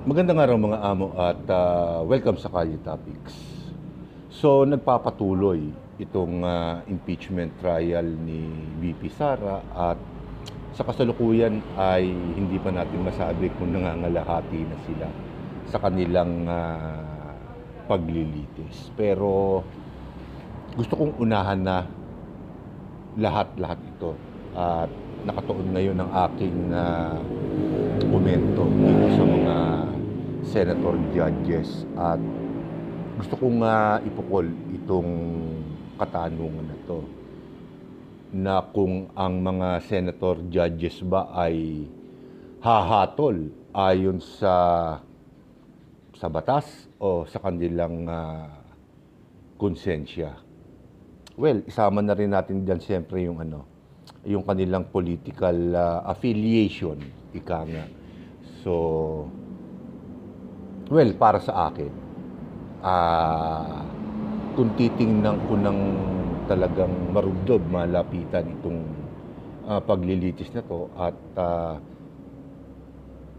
Magandang araw mga amo at welcome sa Kalye Topics. So nagpapatuloy itong impeachment trial ni VP Sara at sa kasalukuyan ay hindi pa natin masabi kung nangangalahati na sila sa kanilang paglilitis. Pero gusto kong unahan na lahat-lahat ito at nakatuon ngayon ang aking komento dito sa mga senator judges at gusto kong ipukol itong katanungan na to na kung ang mga senator judges ba ay hahatol ayon sa batas o sa kanilang konsensya. Well, isama na rin natin diyan siyempre yung kanilang political affiliation, ika nga. So, well, para sa akin, kung titingnan ko ng talagang marugdob, malapitan itong paglilitis na to at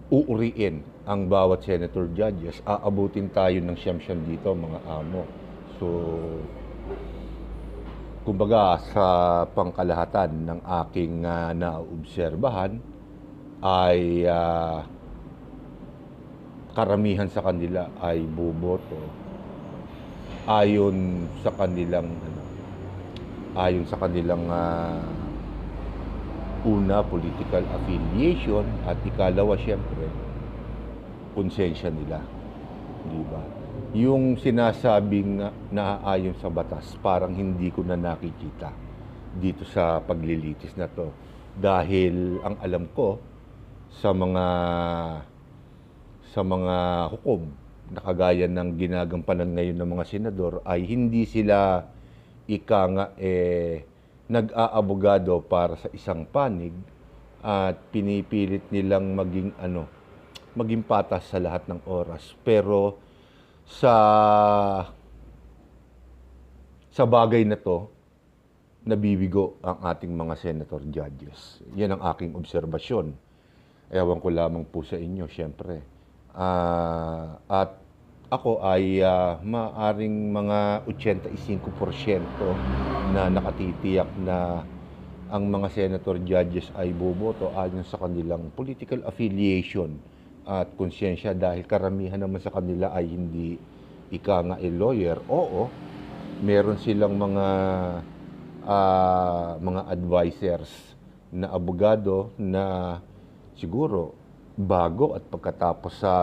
uuriin ang bawat senator judges, aabutin tayo ng siyam-siyam dito, mga amo. So, kumbaga sa pangkalahatan ng aking naobserbahan ay karamihan sa kanila ay boboto ayon sa kanilang una political affiliation at ikalawa siyempre konsensya nila, di ba? Yung sinasabing naaayon sa batas, parang hindi ko na nakikita dito sa paglilitis na to. Dahil ang alam ko sa mga hukom na kagaya ng ginagampanan ngayon ng mga senador ay hindi sila nag-aabogado para sa isang panig at pinipilit nilang maging patas sa lahat ng oras. Pero sa bagay na to, nabibigo ang ating mga senator judges. Yan ang aking obserbasyon. Ewan ko lamang po sa inyo, siyempre. At ako ay maaring mga 85% na nakatitiyak na ang mga senator judges ay boboto ayon sa kanilang political affiliation at konsyensya dahil karamihan naman sa kanila ay hindi lawyer. Oo, meron silang mga advisors na abogado na siguro bago at pagkatapos sa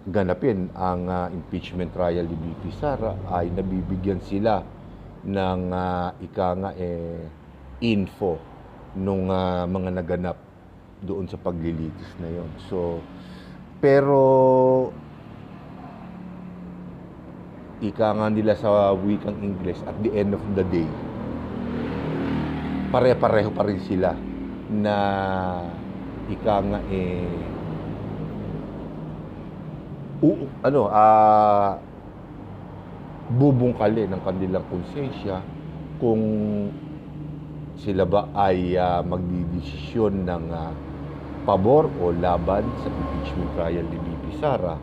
ganapin ang impeachment trial ni VP Sara ay nabibigyan sila ng info nung mga naganap doon sa paglilitis na yon. So, pero nila sa wikang English, at the end of the day, pare-pareho pa rin sila na bubungkali ng kanilang konsensya kung sila ba ay magdidesisyon ng pabor o laban sa impeachment trial ni VP Sara.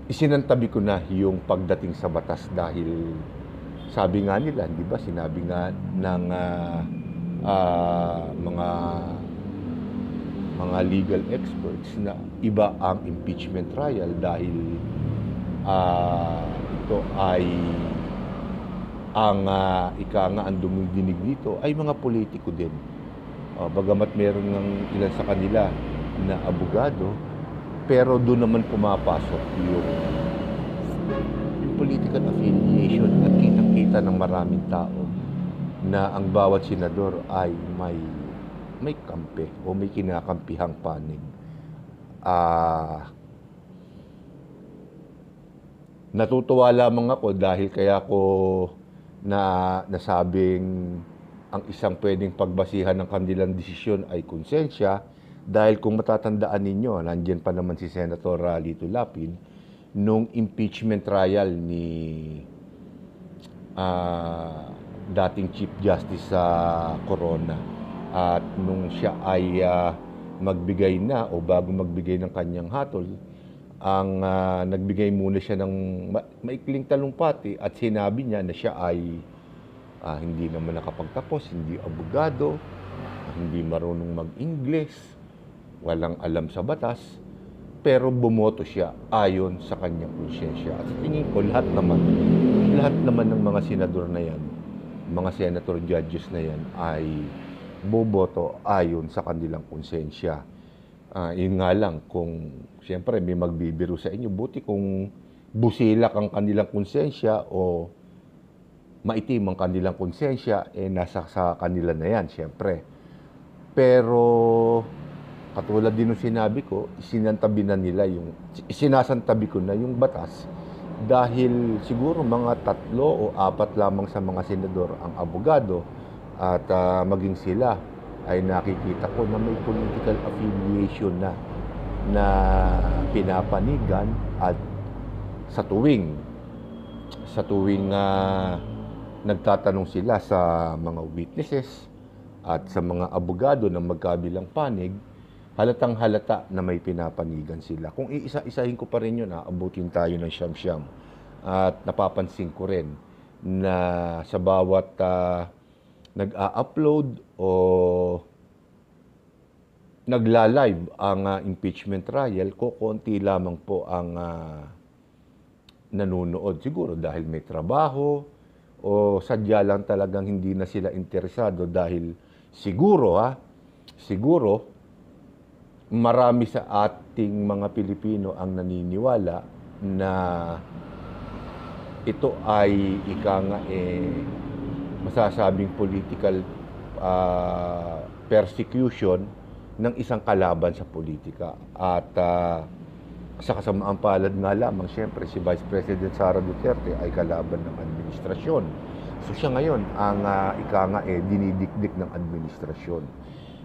Isinantabi ko na yung pagdating sa batas dahil sabi nga nila, di ba, sinabi nga ng mga legal experts na iba ang impeachment trial dahil ito ay ang ang dumidinig dito ay mga politiko din. Bagamat meron ng ilan sa kanila na abogado, pero doon naman pumapasok yung political affiliation at kitang-kita ng maraming tao na ang bawat senador ay may kampe o may kinakampihang panig. Natutuwa lamang ako dahil kaya ko nasabing ang isang pwedeng pagbasihan ng kanilang desisyon ay konsensya dahil kung matatandaan ninyo, nandiyan pa naman si Senator Lito Lapid nung impeachment trial ni dating Chief Justice sa Corona at nung siya ay magbigay na o bago magbigay ng kanyang hatol, ang nagbigay muna siya ng maikling talumpati at sinabi niya na siya ay hindi naman nakapagtapos, hindi abogado, hindi marunong mag-Ingles, walang alam sa batas, pero bumoto siya ayon sa kanyang konsyensya. At sa tingin ko, lahat naman ng mga senador na yan, mga senator judges na yan ay boboto ayon sa kanilang konsensya. Yun nga lang, kung siyempre may magbibiro sa inyo, buti kung busilak ang kanilang konsensya o maitim ang kanilang konsensya, nasa sa kanila na yan, siyempre. Pero katulad din ng sinabi ko, isinasantabi ko na yung batas dahil siguro mga 3 o 4 lamang sa mga senador ang abogado at maging sila ay nakikita ko na may political affiliation na pinapanigan at sa tuwing nagtatanong sila sa mga witnesses at sa mga abogado ng magkabilang panig, halatang halata na may pinapanigan sila. Kung iisa-isahin ko pa rin yun, abutin tayo ng siyam-siyam. At napapansin ko rin na sa bawat nag-a-upload o nagla-live ang impeachment trial, konti lamang po ang nanonood. Siguro dahil may trabaho o sadya lang talagang hindi na sila interesado dahil siguro marami sa ating mga Pilipino ang naniniwala na ito ay masasabing political persecution ng isang kalaban sa politika. At sa kasamaang palad nga lamang, siyempre, si Vice President Sara Duterte ay kalaban ng administrasyon. So siya ngayon ang dinidikdik ng administrasyon.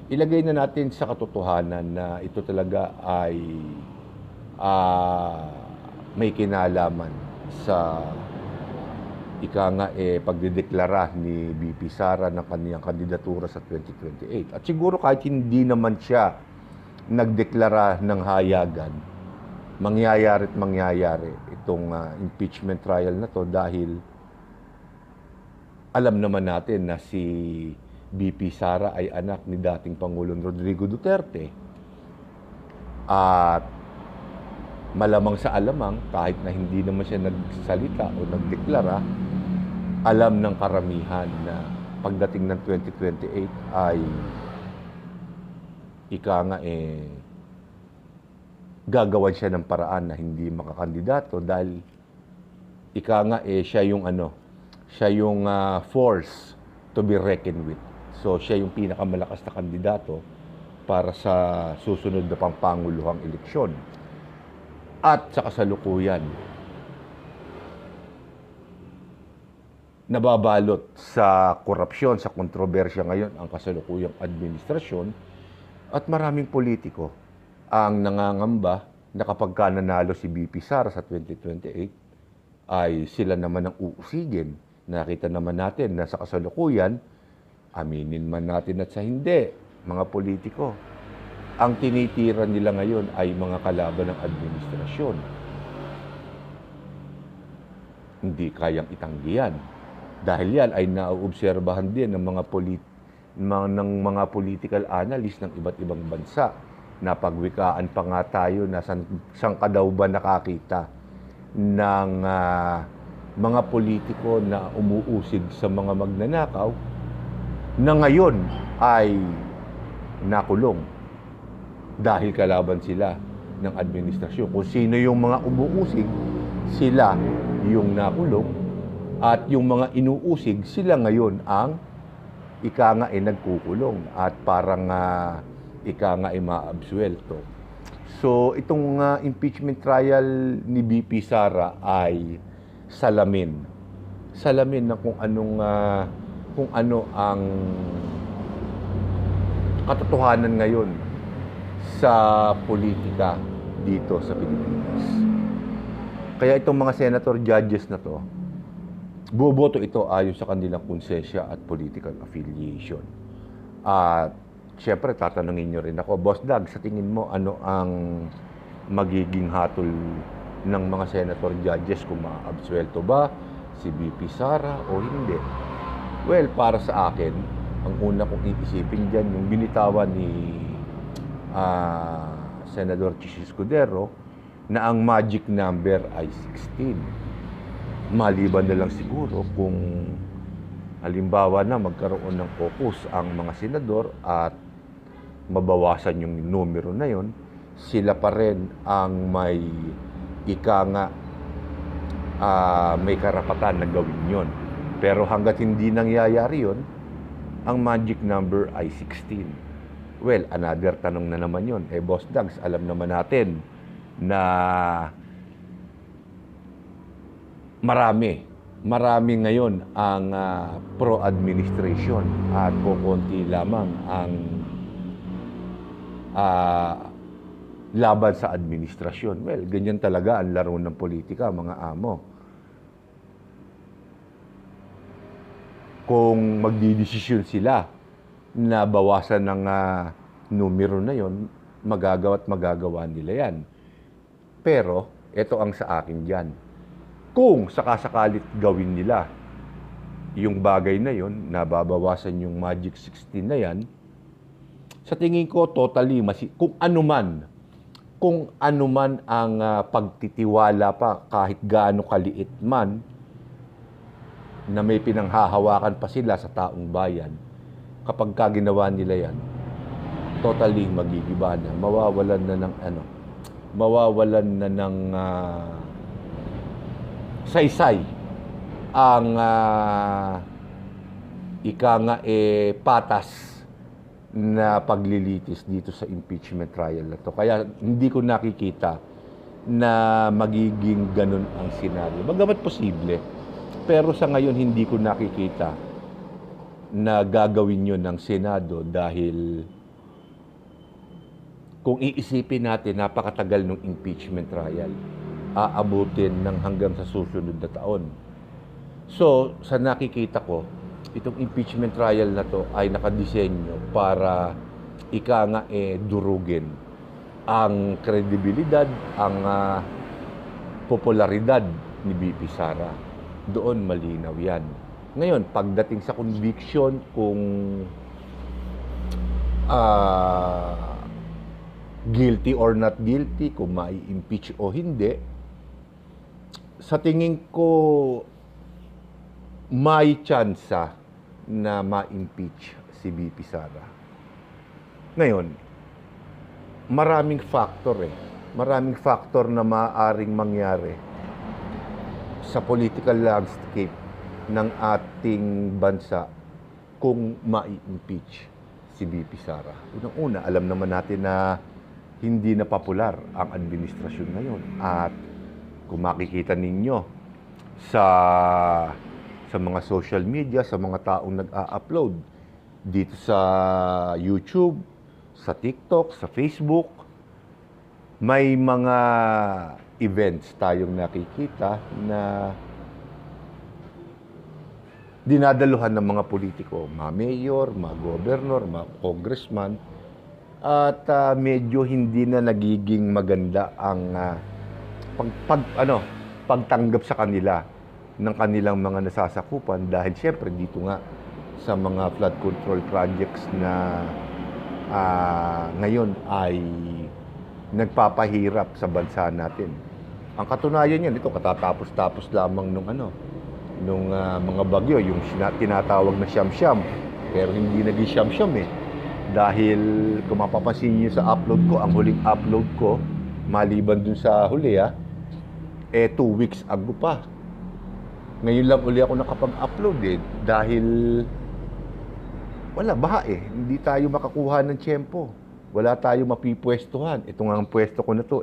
Ilagay na natin sa katotohanan na ito talaga ay may kinalaman sa pagdideklara ni BP Sara ng kaniyang kandidatura sa 2028. At siguro kahit hindi naman siya nagdeklara ng hayagan, mangyayari itong impeachment trial na to dahil alam naman natin na si BP Sara ay anak ni dating Pangulong Rodrigo Duterte. At malamang sa alamang, kahit na hindi naman siya nagsalita o nagdeklara, alam ng karamihan na pagdating ng 2028 ay gagawan siya ng paraan na hindi makakandidato dahil siya yung force to be reckoned with. So siya yung pinakamalakas na kandidato para sa susunod na pampanguluhang eleksyon. At sa kasalukuyan, nababalot sa korupsyon, sa kontrobersya ngayon ang kasalukuyang administrasyon at maraming politiko ang nangangamba na kapag nanalo si BP Sara sa 2028 ay sila naman ang uusigin. Nakita naman natin na sa kasalukuyan, aminin man natin at sa hindi, mga politiko, ang tinitira nila ngayon ay mga kalaban ng administrasyon. Hindi kayang itanggihan. Dahil yan ay nauobserbahan din ng mga political analyst ng iba't ibang bansa. Napagwikaan pa nga tayo na saan ka daw ba nakakita ng mga politiko na umuusig sa mga magnanakaw na ngayon ay nakulong dahil kalaban sila ng administrasyon. Kung sino yung mga umuusig, sila yung nakulong. At yung mga inuusig, sila ngayon ang nagkukulong at parang maabsuelto. So itong impeachment trial ni BP Sara ay salamin na kung ano ang katotohanan ngayon sa politika dito sa Pilipinas. Kaya itong mga senator judges na to, boboto ito ayon sa kanilang konsensya at political affiliation. At syempre, tatanungin nyo rin ako, Boss Dag, sa tingin mo, ano ang magiging hatol ng mga senator judges kung maaabsuelto ba si BP Sara o hindi? Well, para sa akin, ang una kong iisipin dyan, yung binitawan ni Senador Chis Escudero na ang magic number ay 16. Maliban na lang siguro kung halimbawa na magkaroon ng focus ang mga senador at mabawasan yung numero na yon, sila pa rin ang may may karapatan na gawin yon. Pero hanggat hindi nangyayari yon, ang magic number ay 16. Well, another tanong na naman yon. Boss Dags, alam naman natin na marami ngayon ang pro-administration at kukunti lamang ang laban sa administrasyon. Well, ganyan talaga ang laro ng politika, mga amo. Kung magdidesisyon sila na bawasan ng numero na yon, magagawa nila yan. Pero, ito ang sa akin dyan. Kung sakasakalit gawin nila yung bagay na yon, na babawasan yung Magic 16 na yan, sa tingin ko, totally, kung anuman ang pagtitiwala pa, kahit gaano kaliit man, na may pinanghahawakan pa sila sa taong bayan, kapag ginawa nila yan, totally magigiba na, mawawalan na ng saysay ang patas na paglilitis dito sa impeachment trial na to. Kaya hindi ko nakikita na magiging ganun ang senaryo. Bagamat posible, pero sa ngayon hindi ko nakikita na gagawin yun ng Senado dahil kung iisipin natin, napakatagal ng impeachment trial. Aabutin ng hanggang sa susunod na taon. So, sa nakikita ko, itong impeachment trial na to ay nakadisenyo para durugin ang kredibilidad, ang popularidad ni BP Sara. Doon malinaw yan. Ngayon, pagdating sa conviction, kung guilty or not guilty, kung mai-impeach o hindi, sa tingin ko, may tsansa na ma-impeach si BP Sara. Ngayon, maraming factor Maraming factor na maaaring mangyari sa political landscape ng ating bansa kung mai-impeach si BP Sara. Unang-una, alam naman natin na hindi na popular ang administrasyon ngayon. At kung makikita ninyo sa mga social media, sa mga taong nag-a-upload dito sa YouTube, sa TikTok, sa Facebook, may mga events tayong nakikita na dinadaluhan ng mga politiko, mga mayor, mga governor, mga congressman, at medyo hindi na nagiging maganda ang pagtanggap sa kanila ng kanilang mga nasasakupan dahil siyempre dito nga sa mga flood control projects na ngayon ay nagpapahirap sa bansa natin. Ang katunayan yan, ito katatapos-tapos lamang nung mga bagyo, yung tinatawag na siyam-siyam. Pero hindi naging siyam-siyam Dahil kung mapapansin niyo sa upload ko, ang huling upload ko, maliban dun sa huli 2 weeks ago pa. Ngayon lang uli ako nakapag-upload dahil wala, baha Hindi tayo makakuha ng tiyempo. Wala tayo mapipwestuhan. Ito nga ang pwesto ko na to,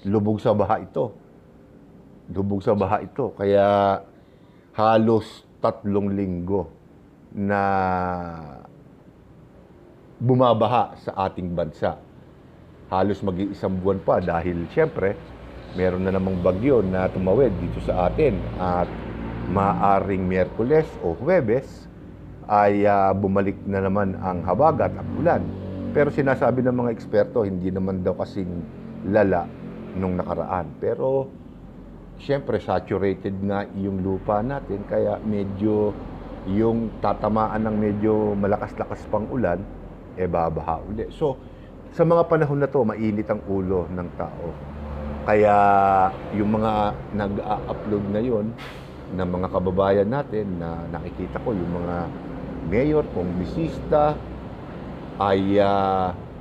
lubog sa baha ito. Lubog sa baha ito. Kaya halos 3 linggo na bumabaha sa ating bansa. Halos mag-iisang buwan pa dahil siyempre meron na namang bagyo na tumawid dito sa atin at maaaring Miyerkules o Huwebes ay bumalik na naman ang habagat at ulan. Pero sinasabi ng mga eksperto, hindi naman daw kasing lala nung nakaraan. Pero siyempre saturated nga yung lupa natin, kaya medyo yung tatamaan ng medyo malakas-lakas pang ulan, babaha uli. So, sa mga panahon na to, mainit ang ulo ng tao. Kaya yung mga nag-upload ngayon ng mga kababayan natin na nakikita ko, yung mga mayor, kongresista, ay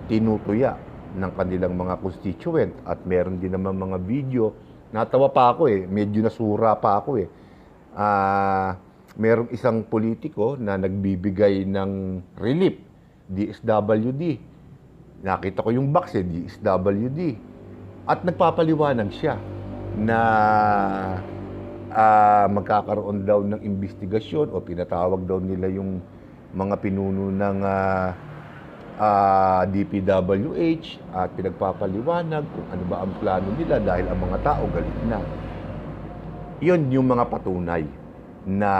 tinutuya ng kanilang mga constituent at meron din naman mga video. Natawa pa ako medyo nasura pa ako merong isang politiko na nagbibigay ng relief, DSWD. Nakita ko yung box DSWD. At nagpapaliwanag siya na magkakaroon daw ng investigasyon o pinatawag daw nila yung mga pinuno ng DPWH at pinagpapaliwanag kung ano ba ang plano nila dahil ang mga tao galit na. Yun yung mga patunay na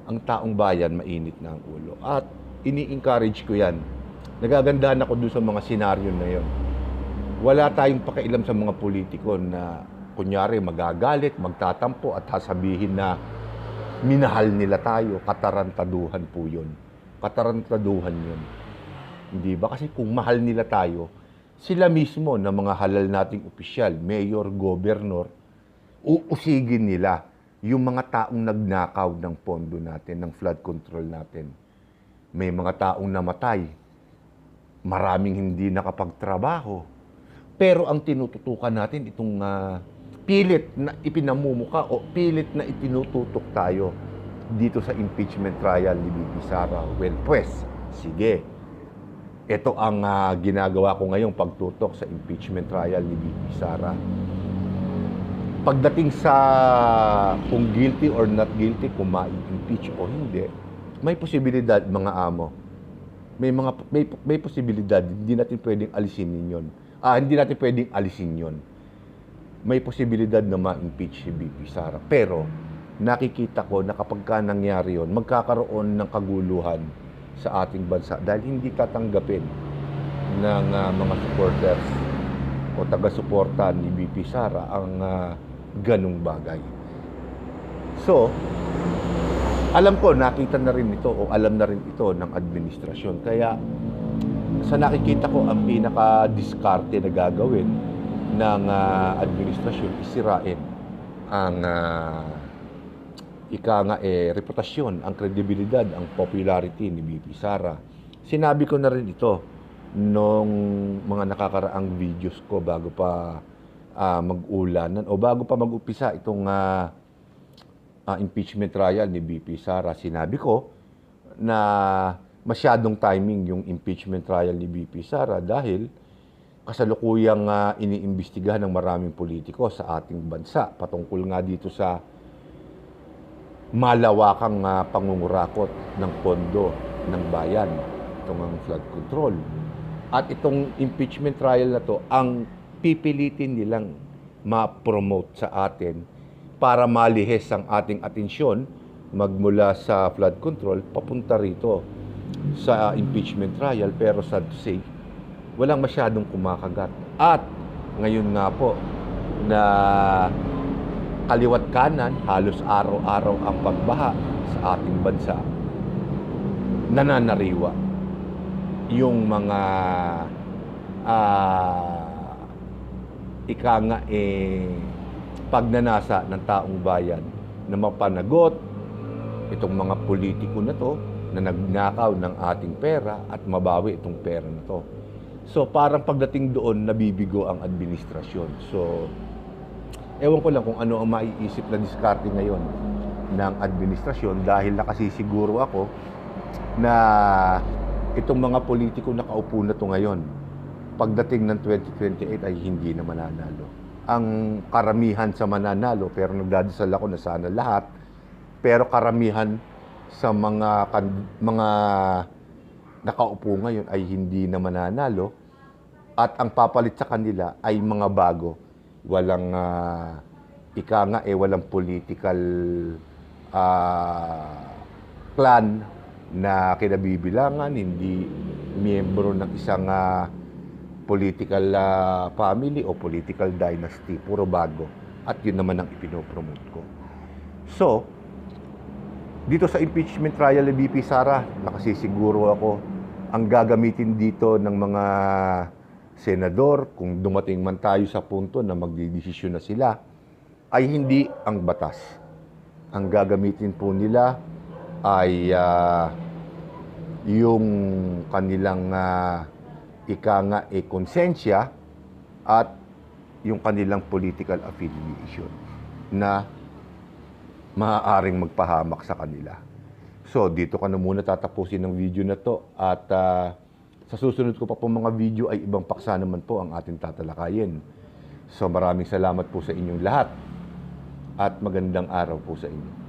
ang taong bayan mainit na ang ulo. At ini-encourage ko yan. Nagagandahan ako doon sa mga senaryo na yun. Wala tayong pakialam sa mga politiko na kunyari magagalit, magtatampo at sasabihin na minahal nila tayo. Katarantaduhan po yun. Katarantaduhan yun. Hindi ba? Kasi kung mahal nila tayo, sila mismo na mga halal nating opisyal, mayor, gobernador, uusigin nila yung mga taong nagnakaw ng pondo natin, ng flood control natin. May mga taong namatay, maraming hindi nakapagtrabaho. Pero ang tinututukan natin, itong pilit na ipinamumuka o pilit na itinututok tayo dito sa impeachment trial ni BP Sara. Well, pues, sige. Ito ang ginagawa ko ngayong pagtutok sa impeachment trial ni BP Sara. Pagdating sa kung guilty or not guilty, kung ma-impeach o hindi, may posibilidad, mga amo. May posibilidad, hindi natin pwedeng alisin yun. Hindi natin pwedeng alisin yun. May posibilidad na ma-impeach si BP Sara. Pero nakikita ko na kapag ka nangyari yun, magkakaroon ng kaguluhan sa ating bansa dahil hindi tatanggapin ng mga supporters o taga-suporta ni BP Sara ang ganung bagay. So, alam ko, nakita na rin ito o alam na rin ito ng administrasyon. Kaya, sa nakikita ko, ang pinaka-diskarte na gagawin ng administrasyon isirain ang reputasyon, ang kredibilidad, ang popularity ni BP Sara. Sinabi ko na rin ito nung mga nakakaraang videos ko bago pa mag-ulanan o bago pa mag-upisa itong impeachment trial ni BP Sara. Sinabi ko na masyadong timing yung impeachment trial ni BP Sara dahil kasalukuyang iniimbestigahan ng maraming politiko sa ating bansa patungkol nga dito sa malawakang pangungurakot ng pondo ng bayan, itong ang flood control. At itong impeachment trial na to, ang pipilitin nilang ma-promote sa atin para malihes ang ating atensyon magmula sa flood control papunta rito sa impeachment trial. Pero sad to say, walang masyadong kumakagat. At ngayon nga po na kaliwat kanan, halos araw-araw ang pagbaha sa ating bansa, nananariwa yung mga pagnanasa ng taong bayan na mapanagot itong mga politiko na to na nagnakaw ng ating pera at mabawi itong pera na to. So parang pagdating doon, nabibigo ang administrasyon. So ewan ko lang kung ano ang maiisip na diskarte ngayon ng administrasyon dahil nakasisiguro ako na itong mga politiko na kaupo na to ngayon, pagdating ng 2028 ay hindi na mananalo. Ang karamihan sa mananalo, pero nagdadasal ako na sana lahat, pero karamihan sa mga nakaupo ngayon ay hindi na mananalo at ang papalit sa kanila ay mga bago. Walang walang political plan na kinabibilangan, hindi miyembro ng isang political family o political dynasty, puro bago. At yun naman ang ipinopromote ko. So, dito sa impeachment trial ni VP Sara, nakasisiguro ako, ang gagamitin dito ng mga senador, kung dumating man tayo sa punto na magdidesisyon na sila, ay hindi ang batas. Ang gagamitin po nila ay yung kanilang konsensya at yung kanilang political affiliation na maaaring magpahamak sa kanila. So, dito ka na muna tatapusin ng video na to at sa susunod ko pa po mga video ay ibang paksa naman po ang ating tatalakayin. So, maraming salamat po sa inyong lahat at magandang araw po sa inyo.